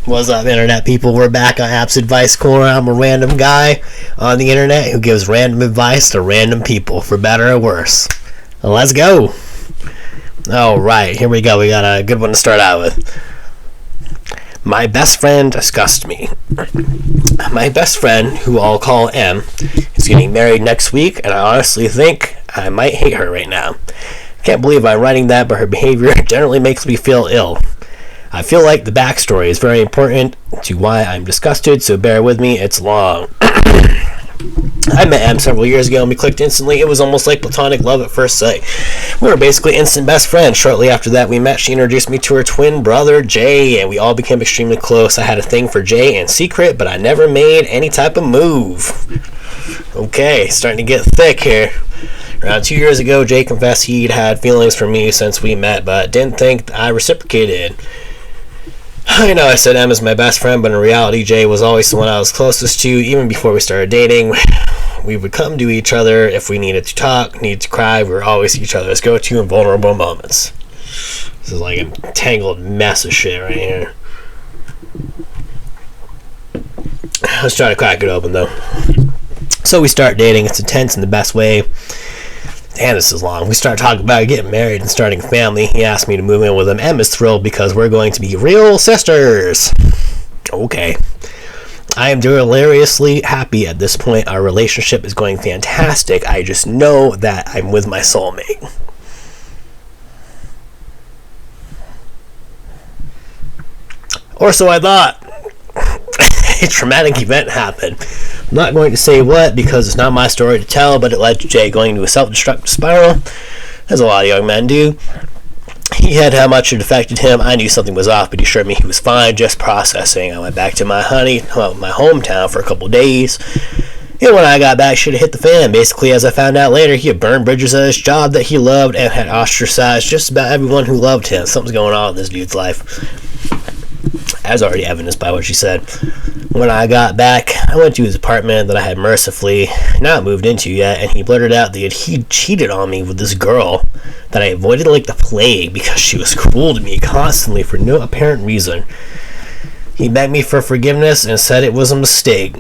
What's up, internet people? We're back on Apps Advice Corner. I'm a random guy on the internet who gives random advice to random people, for better or worse. Well, let's go. Alright, here we go. We got a good one to start out with. My best friend disgusts me. My best friend, who I'll call M, is getting married next week, and I honestly think I might hate her right now. I can't believe I'm writing that, but her behavior generally makes me feel ill. I feel like the backstory is very important to why I'm disgusted, so bear with me, it's long. I met M several years ago and we clicked instantly. It was almost like platonic love at first sight. We were basically instant best friends. Shortly after that we met, she introduced me to her twin brother, Jay, and we all became extremely close. I had a thing for Jay in secret, but I never made any type of move. Okay, starting to get thick here. Around 2 years ago, Jay confessed he'd had feelings for me since we met, but didn't think I reciprocated. I know I said M is my best friend, but in reality, Jay was always the one I was closest to. Even before we started dating, we would come to each other if we needed to talk, needed to cry. We were always each other's go-to in vulnerable moments. This is like a tangled mess of shit right here. Let's try to crack it open, though. So we start dating. It's intense in the best way. Damn, this is long. We start talking about getting married and starting a family. He asked me to move in with him. M is thrilled because we're going to be real sisters. Okay. I am deliriously happy at this point. Our relationship is going fantastic. I just know that I'm with my soulmate. Or so I thought. A traumatic event happened. I'm not going to say what because it's not my story to tell, but it led to Jay going into a self-destructive spiral, as a lot of young men do. He had how much it affected him. I knew something was off, but he assured me he was fine, just processing. I went back to my hometown for a couple days. And when I got back, shit had hit the fan. Basically, as I found out later, he had burned bridges at his job that he loved and had ostracized just about everyone who loved him. Something's going on in this dude's life. As already evidenced by what she said. When I got back, I went to his apartment that I had mercifully not moved into yet, and he blurted out that he cheated on me with this girl that I avoided like the plague because she was cruel to me constantly for no apparent reason. He begged me for forgiveness and said it was a mistake.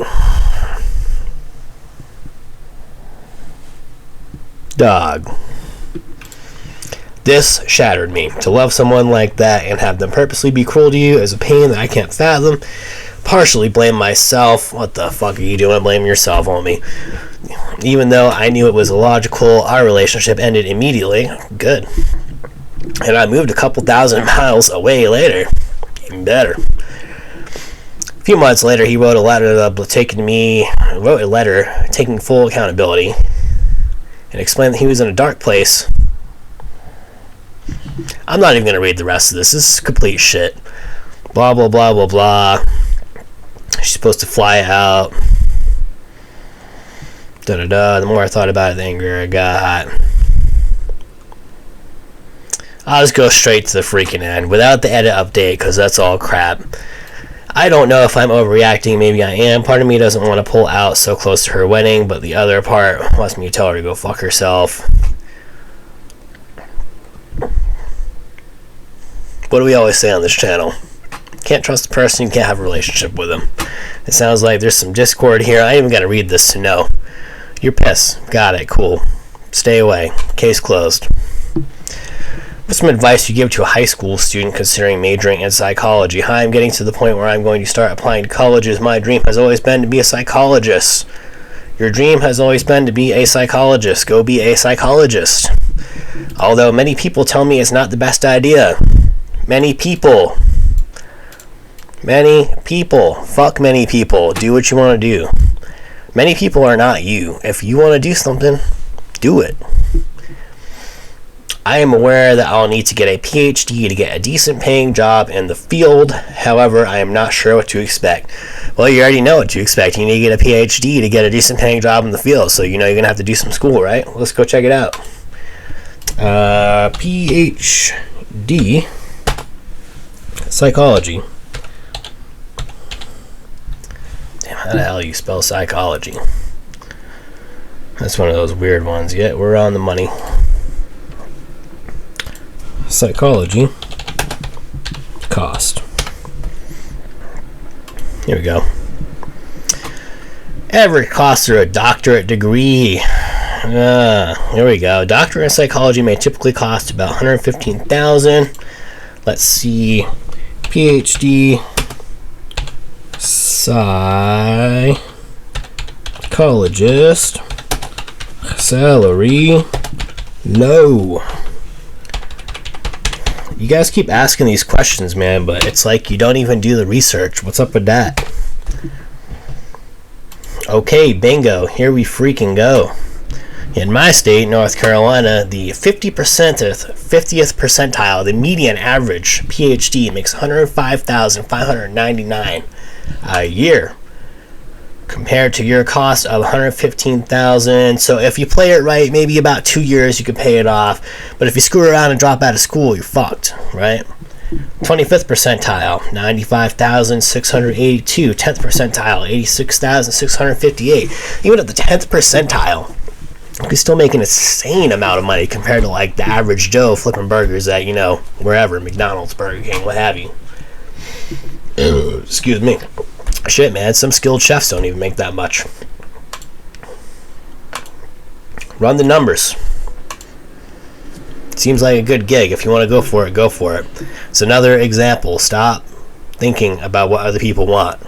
Dog. This shattered me. To love someone like that and have them purposely be cruel to you is a pain that I can't fathom. Partially blame myself. What the fuck are you doing? Blame yourself, homie. Even though I knew it was illogical, our relationship ended immediately. Good. And I moved a couple thousand miles away later. Even better. A few months later, he wrote a letter taking full accountability and explained that he was in a dark place. I'm not even going to read the rest of this. This is complete shit. Blah, blah, blah, blah, blah. She's supposed to fly out. Da-da-da. The more I thought about it, the angrier I got. I'll just go straight to the freaking end without the edit update because that's all crap. I don't know if I'm overreacting. Maybe I am. Part of me doesn't want to pull out so close to her wedding, but the other part wants me to tell her to go fuck herself. What do we always say on this channel? Can't trust a person, you can't have a relationship with them. It sounds like there's some discord here. I ain't even got to read this to know. You're pissed. Got it. Cool. Stay away. Case closed. What's some advice you give to a high school student considering majoring in psychology? Hi, I'm getting to the point where I'm going to start applying to colleges. My dream has always been to be a psychologist. Your dream has always been to be a psychologist. Go be a psychologist. Although many people tell me it's not the best idea. Many people. Fuck many people. Do what you want to do. Many people are not you. If you want to do something, do it. I am aware that I'll need to get a PhD to get a decent paying job in the field. However, I am not sure what to expect. Well, you already know what to expect. You need to get a PhD to get a decent paying job in the field. So you know you're going to have to do some school, right? Let's go check it out. PhD. Psychology. Damn, how the hell you spell psychology? That's one of those weird ones. Yeah, we're on the money. Psychology. Cost. Here we go. Average cost for a doctorate degree. Here we go. Doctorate in psychology may typically cost about $115,000. Let's see. PhD psychologist salary low. You guys keep asking these questions, man, but it's like you don't even do the research. What's up with that? Okay, bingo. Here we freaking go. In my state, North Carolina, the 50th percentile, the median average PhD makes $105,599 a year, compared to your cost of $115,000. So if you play it right, maybe about 2 years you could pay it off. But if you screw around and drop out of school, you're fucked, right? 25th percentile, $95,682. 10th percentile, $86,658. Even at the 10th percentile, you can still make an insane amount of money compared to like the average Joe flipping burgers at, wherever, McDonald's, Burger King, what have you. Excuse me. Shit, man, some skilled chefs don't even make that much. Run the numbers. Seems like a good gig. If you want to go for it, go for it. It's another example. Stop thinking about what other people want.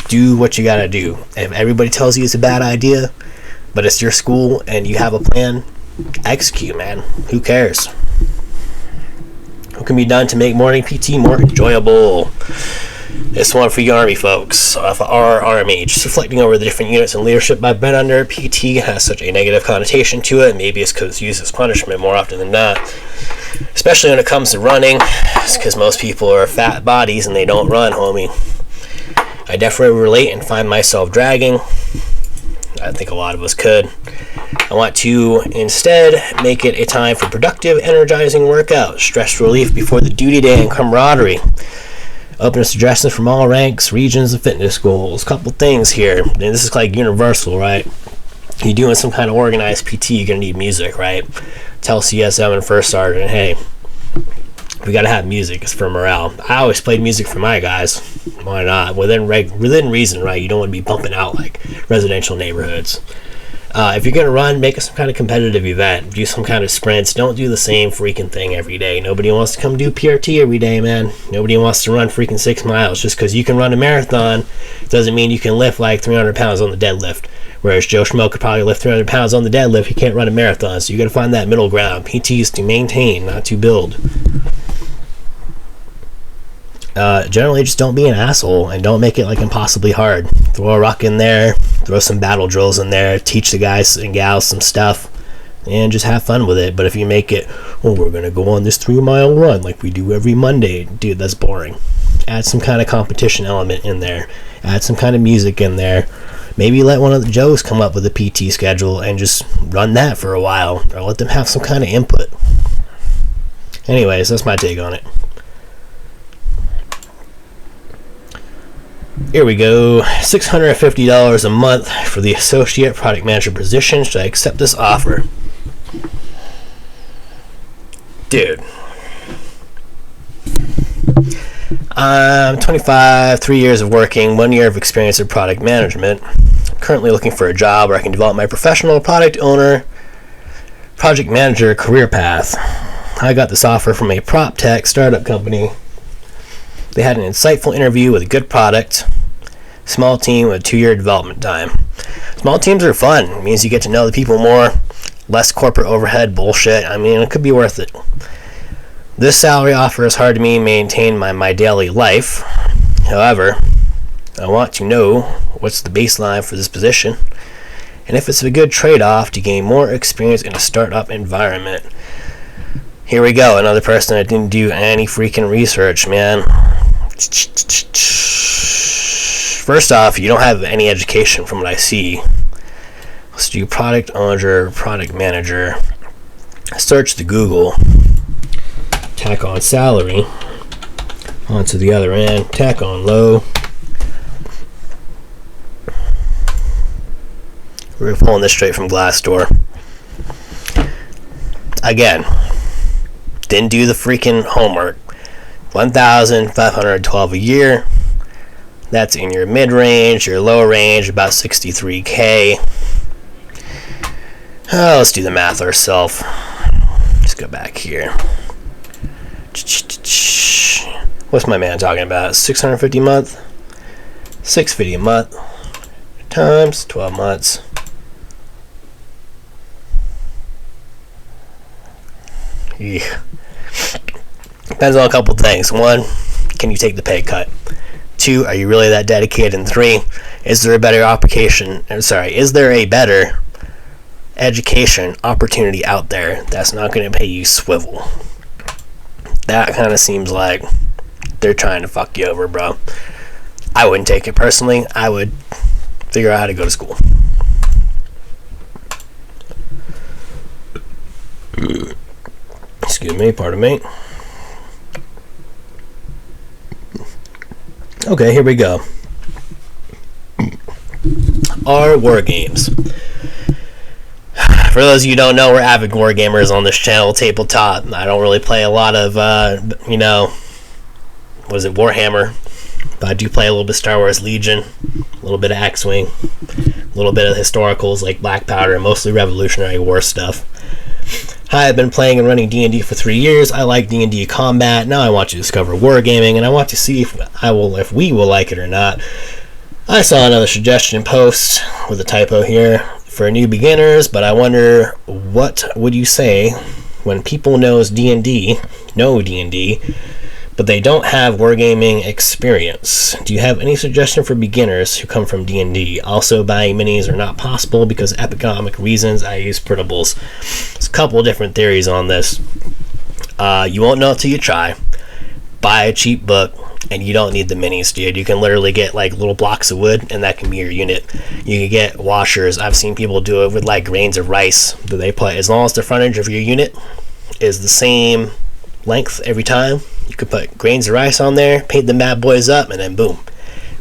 Do what you gotta do. If everybody tells you it's a bad idea, but it's your school and you have a plan, execute, man. Who cares? What can be done to make morning PT more enjoyable? This one for you Army folks. For our Army, just reflecting over the different units and leadership I've been under, PT has such a negative connotation to it. Maybe it's because it's used as punishment more often than not. Especially when it comes to running. It's because most people are fat bodies and they don't run, homie. I definitely relate and find myself dragging. I think a lot of us could. I want to instead make it a time for productive, energizing workouts, stress relief before the duty day, and camaraderie. Open to suggestions from all ranks, regions, and fitness goals. Couple things here, and this is like universal, right? You're doing some kind of organized PT, you're gonna need music, right? Tell CSM and First Sergeant, hey, we gotta have music. It's for morale. I always played music for my guys. Why not? Within reason, right? You don't want to be bumping out like residential neighborhoods. If you're gonna run, make it some kind of competitive event. Do some kind of sprints. Don't do the same freaking thing every day. Nobody wants to come do PRT every day, man. Nobody wants to run freaking 6 miles. Just because you can run a marathon doesn't mean you can lift like 300 pounds on the deadlift. Whereas Joe Schmo could probably lift 300 pounds on the deadlift. He can't run a marathon. So you gotta find that middle ground. PT is to maintain, not to build. Generally just don't be an asshole and don't make it like impossibly hard. Throw a rock in there, throw some battle drills in there, teach the guys and gals some stuff, and just have fun with it. But if you make it, we're gonna go on this 3-mile run like we do every Monday, dude, that's boring. Add some kind of competition element in there, add some kind of music in there. Maybe let one of the Joes come up with a PT schedule and just run that for a while, or let them have some kind of input. Anyways, that's my take on it. Here we go. $650 a month for the associate product manager position. Should I accept this offer? Dude. I'm 25, 3 years of working, 1 year of experience in product management. I'm currently looking for a job where I can develop my professional product owner, project manager career path. I got this offer from a prop tech startup company. They had an insightful interview with a good product. Small team with 2-year development time. Small teams are fun. It means you get to know the people more. Less corporate overhead bullshit. I mean, it could be worth it. This salary offer is hard to me maintain my daily life. However, I want to know what's the baseline for this position and if it's a good trade-off to gain more experience in a startup environment. Here we go. Another person that didn't do any freaking research, man. First off, you don't have any education from what I see. Let's do product owner, product manager. Search the Google. Tack on salary. Onto the other end. Tack on low. We're pulling this straight from Glassdoor. Again, didn't do the freaking homework. $1,512 a year. That's in your mid-range, your low range, about 63K. Let's do the math ourselves. Let's go back here. What's my man talking about? 650 a month? 650 a month times 12 months. Yeah. Depends on a couple things. One, can you take the pay cut? Two, are you really that dedicated? And three, is there a better is there a better education opportunity out there that's not going to pay you swivel? That kind of seems like they're trying to fuck you over, bro. I wouldn't take it personally. I would figure out how to go to school. Excuse me, pardon me. Okay, here we go. Our war games. For those of you who don't know, we're avid war gamers on this channel, tabletop. I don't really play a lot of, Warhammer. But I do play a little bit of Star Wars Legion, a little bit of X-Wing, a little bit of historicals like Black Powder, and mostly Revolutionary War stuff. I've been playing and running D&D for 3 years. I like D&D combat. Now I want to discover wargaming, and I want to see if we will like it or not. I saw another suggestion post with a typo here for new beginners, but I wonder, what would you say when people know D&D, but they don't have wargaming experience? Do you have any suggestion for beginners who come from D&D? Also, buying minis are not possible because of economic reasons. I use printables. There's a couple of different theories on this. You won't know until you try. Buy a cheap book, and you don't need the minis, dude. You can literally get like little blocks of wood, and that can be your unit. You can get washers. I've seen people do it with like grains of rice that they put. As long as the frontage of your unit is the same length every time, you could put grains of rice on there, paint them bad boys up, and then boom,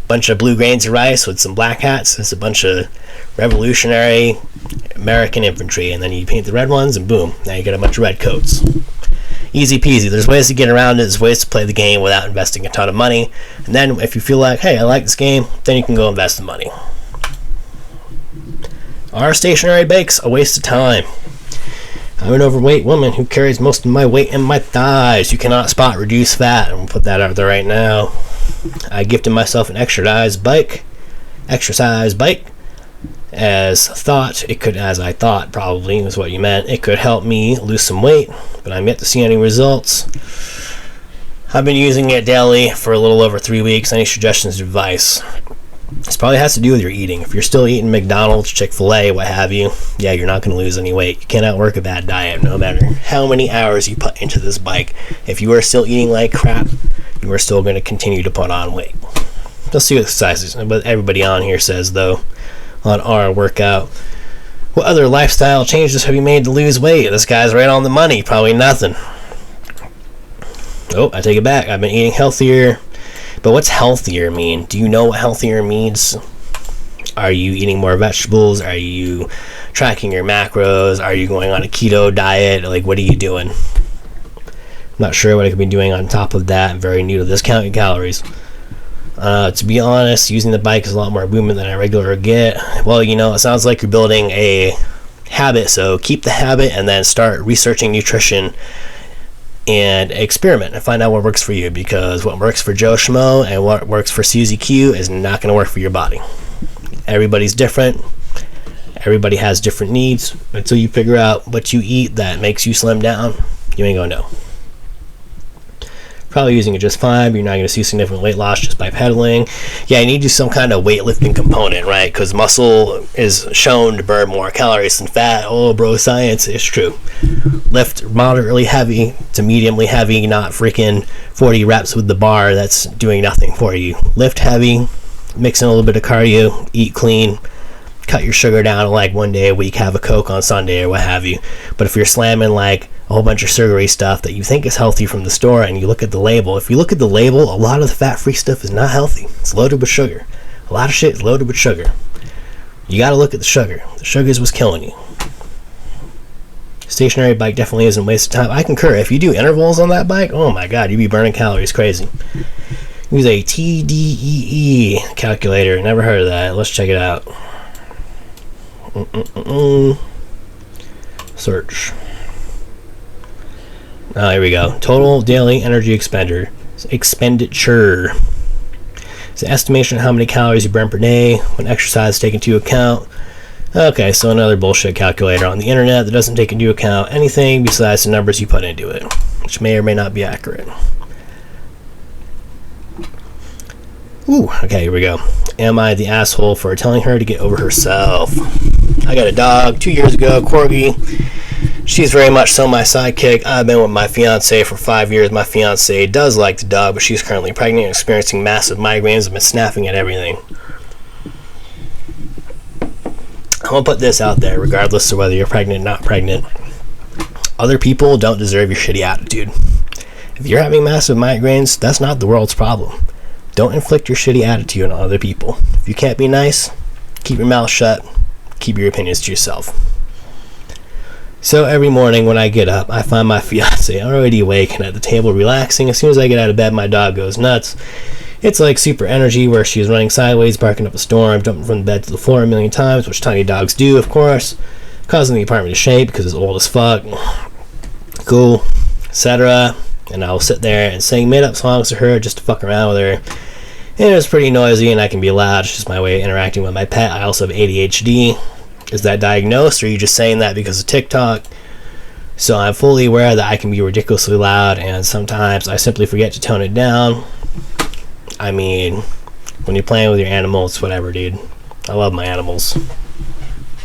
bunch of blue grains of rice with some black hats. It's a bunch of Revolutionary American infantry, and then you paint the red ones, and boom, now you get a bunch of red coats. Easy peasy. There's ways to get around it. There's ways to play the game without investing a ton of money. And then if you feel like, hey, I like this game, then you can go invest the money. Are stationary bikes a waste of time? I'm an overweight woman who carries most of my weight in my thighs. You cannot spot reduce fat. I'm going to put that out there right now. I gifted myself an exercise bike, as I thought probably was what you meant. It could help me lose some weight, but I'm yet to see any results. I've been using it daily for a little over 3 weeks. Any suggestions or advice? This probably has to do with your eating. If you're still eating McDonald's, Chick-fil-A, what have you, yeah, you're not going to lose any weight. You cannot work a bad diet no matter how many hours you put into this bike. If you are still eating like crap, you are still going to continue to put on weight. Let's see what everybody on here says, though, on our workout. What other lifestyle changes have you made to lose weight? This guy's right on the money. Probably nothing. Oh, I take it back. I've been eating healthier. But what's healthier mean? Do you know what healthier means? Are you eating more vegetables? Are you tracking your macros? Are you going on a keto diet? Like, what are you doing? I'm not sure what I could be doing on top of that. I'm very new to this, counting calories. To be honest, using the bike is a lot more movement than I regularly get. Well, it sounds like you're building a habit, so keep the habit and then start researching nutrition and experiment and find out what works for you, because what works for Joe Schmo and what works for Susie Q is not going to work for your body. Everybody's different. Everybody has different needs. Until you figure out what you eat that makes you slim down, you ain't going to know. Probably using it just fine, but you're not going to see significant weight loss just by pedaling. Yeah, you need to do some kind of weightlifting component, right? Because muscle is shown to burn more calories than fat. Oh, bro, science is true. Lift moderately heavy to mediumly heavy, not freaking 40 reps with the bar. That's doing nothing for you. Lift heavy, mix in a little bit of cardio, eat clean, cut your sugar down to like 1 day a week, have a Coke on Sunday or what have you. But if you're slamming like a whole bunch of sugary stuff that you think is healthy from the store, and you look at the label, if you look at the label, a lot of the fat-free stuff is not healthy. It's loaded with sugar. A lot of shit is loaded with sugar. You got to look at the sugar. The sugar is what's killing you. Stationary bike definitely isn't a waste of time. I concur. If you do intervals on that bike, oh my god, you'd be burning calories crazy. Use a TDEE calculator. Never heard of that. Let's check it out. Search. Oh, here we go. Total daily energy expenditure. It's an estimation of how many calories you burn per day when exercise is taken into account. Okay, so another bullshit calculator on the internet that doesn't take into account anything besides the numbers you put into it, which may or may not be accurate. Ooh, okay, here we go. Am I the asshole for telling her to get over herself? I got a dog 2 years ago, Corgi. She's very much so my sidekick. I've been with my fiance for 5 years. My fiance does like the dog, but she's currently pregnant and experiencing massive migraines and been snapping at everything. I'm going to put this out there, regardless of whether you're pregnant or not pregnant. Other people don't deserve your shitty attitude. If you're having massive migraines, that's not the world's problem. Don't inflict your shitty attitude on other people. If you can't be nice, keep your mouth shut. Keep your opinions to yourself. So every morning when I get up, I find my fiance already awake and at the table relaxing. As soon as I get out of bed, my dog goes nuts. It's like super energy where she's running sideways, barking up a storm, jumping from the bed to the floor a million times, which tiny dogs do, of course, causing the apartment to shake because it's old as fuck. Cool, etc. And I'll sit there and sing made-up songs to her just to fuck around with her. And it's pretty noisy and I can be loud. It's just my way of interacting with my pet. I also have ADHD. Is that diagnosed, or are you just saying that because of TikTok? So I'm fully aware that I can be ridiculously loud, and sometimes I simply forget to tone it down. I mean, when you're playing with your animals, whatever, dude. I love my animals.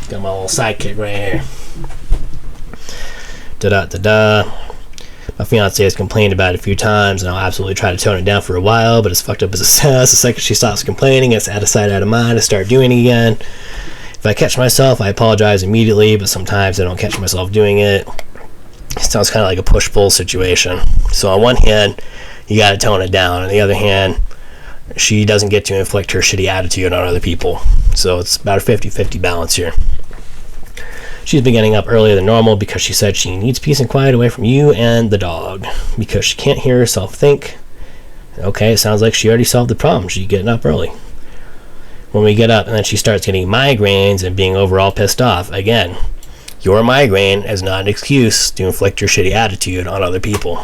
Got my little sidekick right here. Da-da-da-da. My fiance has complained about it a few times, and I'll absolutely try to tone it down for a while, but as fucked up as it sounds, the second she stops complaining, it's out of sight, out of mind, I start doing it again. If I catch myself, I apologize immediately, but sometimes I don't catch myself doing it. It sounds kind of like a push-pull situation. So on one hand, you got to tone it down. On the other hand, she doesn't get to inflict her shitty attitude on other people. So it's about a 50-50 balance here. She's been getting up earlier than normal because she said she needs peace and quiet away from you and the dog because she can't hear herself think. Okay, it sounds like she already solved the problem. She's getting up early. When we get up and then she starts getting migraines and being overall pissed off. Again, your migraine is not an excuse to inflict your shitty attitude on other people.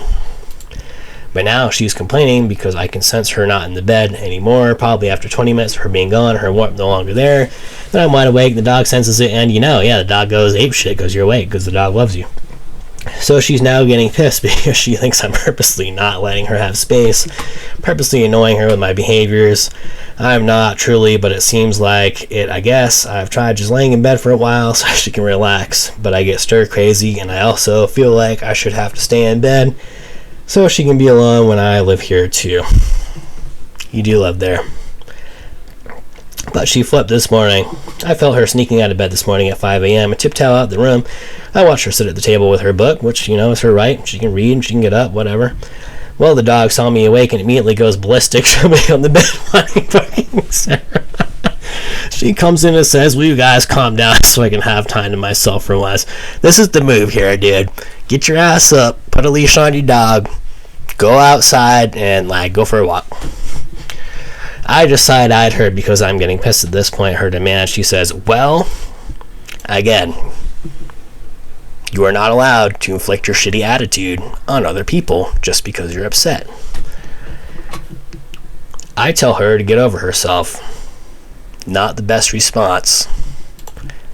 But now she's complaining because I can sense her not in the bed anymore. Probably after 20 minutes of her being gone, her warmth no longer there. Then I'm wide awake, the dog senses it, and the dog goes apeshit because you're awake, because the dog loves you. So she's now getting pissed because she thinks I'm purposely not letting her have space, purposely annoying her with my behaviors. I'm not truly, but it seems like it, I guess. I've tried just laying in bed for a while so she can relax, but I get stir crazy, and I also feel like I should have to stay in bed so she can be alone when I live here too. You do live there. But she flipped this morning. I felt her sneaking out of bed this morning at 5 a.m. and tiptoe out the room. I watched her sit at the table with her book, which, is her right. She can read, she can get up, whatever. Well, the dog saw me awake and immediately goes ballistic, jumping on the bed, wanting fucking Sarah. She comes in and says, "Will you guys calm down so I can have time to myself for once? This is the move here, dude. Get your ass up, put a leash on your dog, go outside, and, go for a walk." I just side-eyed her because I'm getting pissed at this point. Her demand, she says, "Well, again, you are not allowed to inflict your shitty attitude on other people just because you're upset." I tell her to get over herself. Not the best response.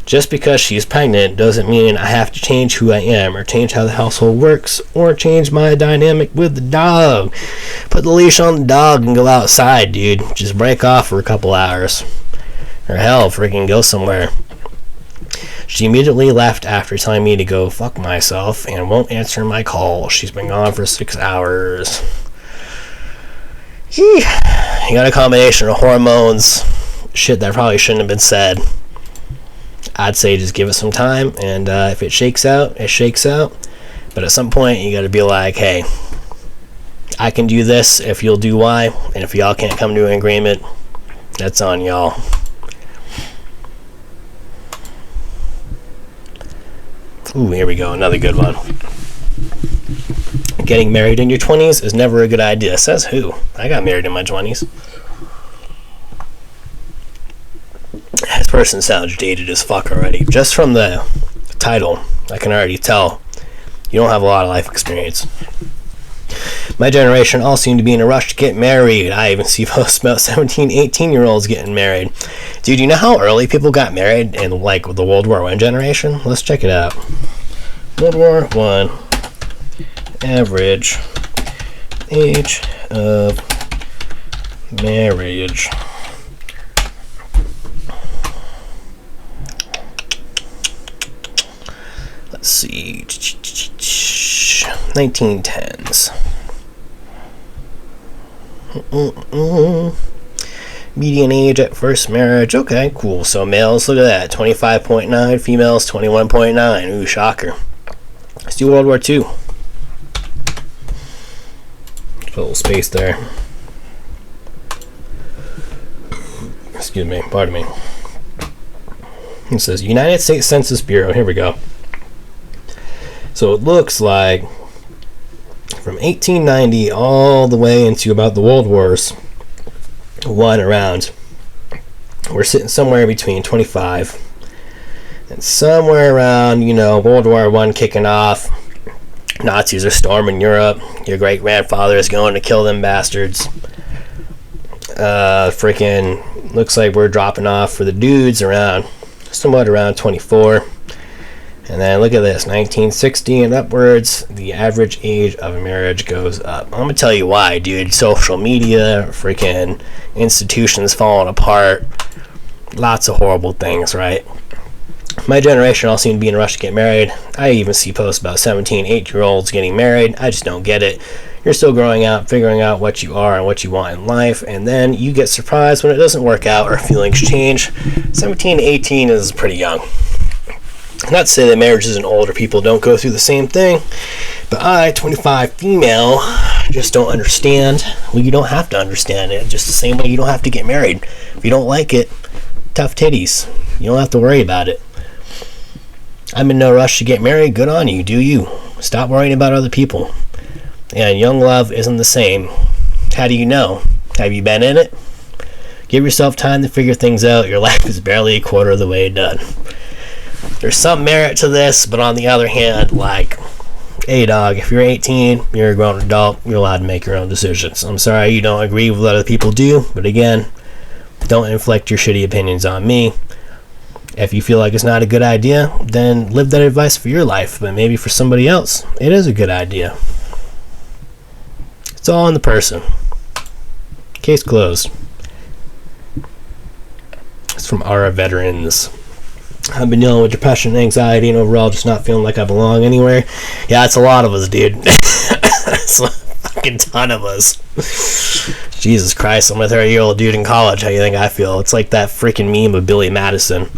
Just because she's pregnant doesn't mean I have to change who I am or change how the household works or change my dynamic with the dog. Put the leash on the dog and go outside, dude. Just break off for a couple hours. Or hell, freaking go somewhere. She immediately left after telling me to go fuck myself and won't answer my call. She's been gone for 6 hours. You got a combination of hormones, shit that probably shouldn't have been said. I'd say just give it some time, and if it shakes out, it shakes out. But at some point, you gotta be like, hey, I can do this if you'll do Y, and if y'all can't come to an agreement, that's on y'all. Ooh, here we go, another good one. Getting married in your 20s is never a good idea. Says who? I got married in my 20s. This person sounds dated as fuck already. Just from the title, I can already tell you don't have a lot of life experience. My generation all seem to be in a rush to get married. I even see posts about 17, 18-year-olds getting married. Dude, you know how early people got married in, like, the World War I generation? Let's check it out. World War I. Average age of marriage. Let's see. 1910s. Median age at first marriage. Okay, cool. So males, look at that. 25.9. Females, 21.9. Ooh, shocker. Let's do World War II. Put a little space there. Excuse me. Pardon me. It says United States Census Bureau. Here we go. So it looks like from 1890 all the way into about the World Wars one around, we're sitting somewhere between 25 and somewhere around, you know, World War I kicking off. Nazis are storming Europe. Your great grandfather is going to kill them bastards. Freaking looks like we're dropping off for the dudes around somewhat around 24. And then look at this, 1960 and upwards, the average age of marriage goes up. I'm going to tell you why, dude. Social media, freaking institutions falling apart, lots of horrible things, right? My generation all seem to be in a rush to get married. I even see posts about 17, 8-year-olds getting married. I just don't get it. You're still growing out, figuring out what you are and what you want in life, and then you get surprised when it doesn't work out or feelings change. 17 to 18 is pretty young. Not to say that marriages and older people don't go through the same thing, but I, 25 female, just don't understand. Well, you don't have to understand it. Just the same way you don't have to get married. If you don't like it, tough titties. You don't have to worry about it. I'm in no rush to get married. Good on you. Do you. Stop worrying about other people. And young love isn't the same. How do you know? Have you been in it? Give yourself time to figure things out. Your life is barely a quarter of the way done. There's some merit to this, but on the other hand, like, hey dog, if you're 18, you're a grown adult, you're allowed to make your own decisions. I'm sorry you don't agree with what other people do, but again, don't inflict your shitty opinions on me. If you feel like it's not a good idea, then live that advice for your life, but maybe for somebody else, it is a good idea. It's all in the person. Case closed. It's from our veterans. I've been dealing with depression and anxiety and overall just not feeling like I belong anywhere. Yeah, it's a lot of us, dude. It's a fucking ton of us. Jesus Christ, I'm a 30-year-old dude in college. How do you think I feel? It's like that freaking meme of Billy Madison.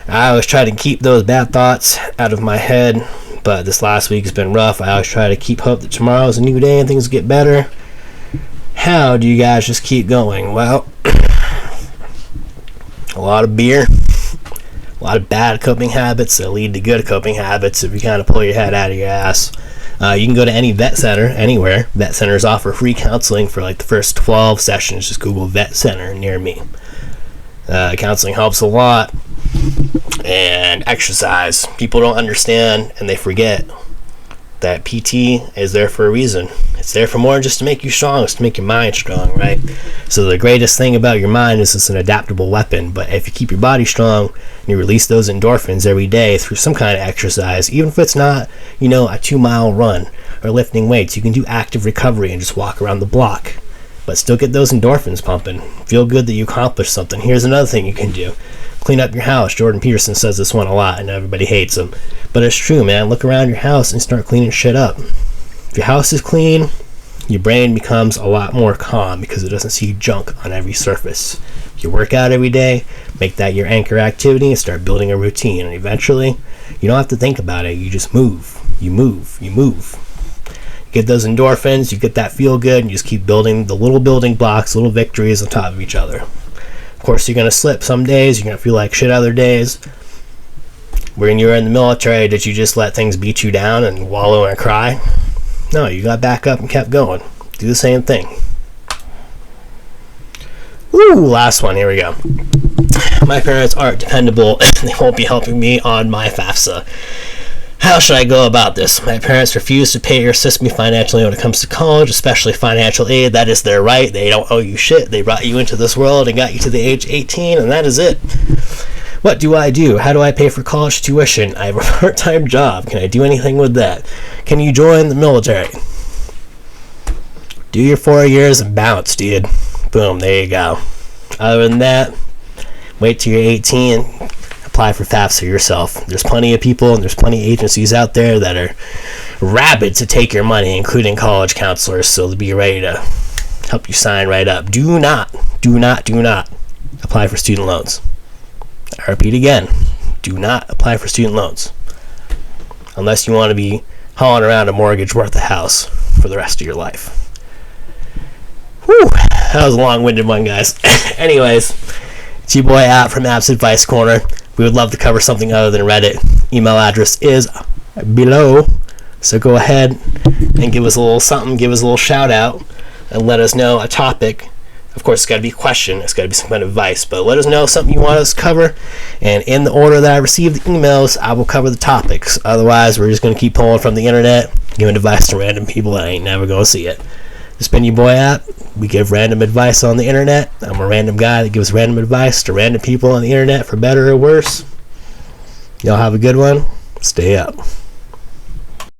I always try to keep those bad thoughts out of my head, but this last week has been rough. I always try to keep hope that tomorrow's a new day and things get better. How do you guys just keep going? Well, a lot of beer. A lot of bad coping habits that lead to good coping habits if you kind of pull your head out of your ass. You can go to any vet center, anywhere. Vet centers offer free counseling for like the first 12 sessions. Just Google vet center near me. Counseling helps a lot. And exercise. People don't understand and they forget that PT is there for a reason. It's there for more than just to make you strong. It's to make your mind strong, right? So the greatest thing about your mind is it's an adaptable weapon. But if you keep your body strong and you release those endorphins every day through some kind of exercise, even if it's not, you know, a 2-mile run or lifting weights, you can do active recovery and just walk around the block. But still get those endorphins pumping. Feel good that you accomplished something. Here's another thing you can do. Clean up your house. Jordan Peterson says this one a lot and everybody hates him. But it's true, man. Look around your house and start cleaning shit up. If your house is clean, your brain becomes a lot more calm because it doesn't see junk on every surface. If you work out every day, make that your anchor activity and start building a routine. And eventually, you don't have to think about it. You just move. You move. You move. You get those endorphins, you get that feel good, and you just keep building the little building blocks, little victories on top of each other. Of course, you're going to slip some days. You're going to feel like shit other days. When you were in the military, did you just let things beat you down and wallow and cry? No, you got back up and kept going. Do the same thing. Woo, last one. Here we go. My parents aren't dependable and they won't be helping me on my FAFSA. How should I go about this? My parents refuse to pay or assist me financially when it comes to college, especially financial aid. That is their right. They don't owe you shit. They brought you into this world and got you to the age 18, and that is it. What do I do? How do I pay for college tuition? I have a part-time job. Can I do anything with that? Can you join the military? Do your 4 years and bounce, dude. Boom, there you go. Other than that, wait till you're 18, apply for FAFSA yourself. There's plenty of people and there's plenty of agencies out there that are rabid to take your money, including college counselors, so they'll be ready to help you sign right up. Do not apply for student loans. I repeat again, do not apply for student loans unless you want to be hauling around a mortgage worth a house for the rest of your life. Whew, that was a long-winded one, guys. Anyways, it's your boy App from App's Advice Corner. We would love to cover something other than Reddit. Email address is below, so go ahead and give us a little something, give us a little shout out, and let us know a topic. Of course, it's got to be a question, it's got to be some kind of advice, but let us know something you want us to cover, and in the order that I receive the emails, I will cover the topics. Otherwise, we're just going to keep pulling from the internet, giving advice to random people that ain't never going to see it. This has been your boy App. We give random advice on the internet. I'm a random guy that gives random advice to random people on the internet, for better or worse. Y'all have a good one. Stay up.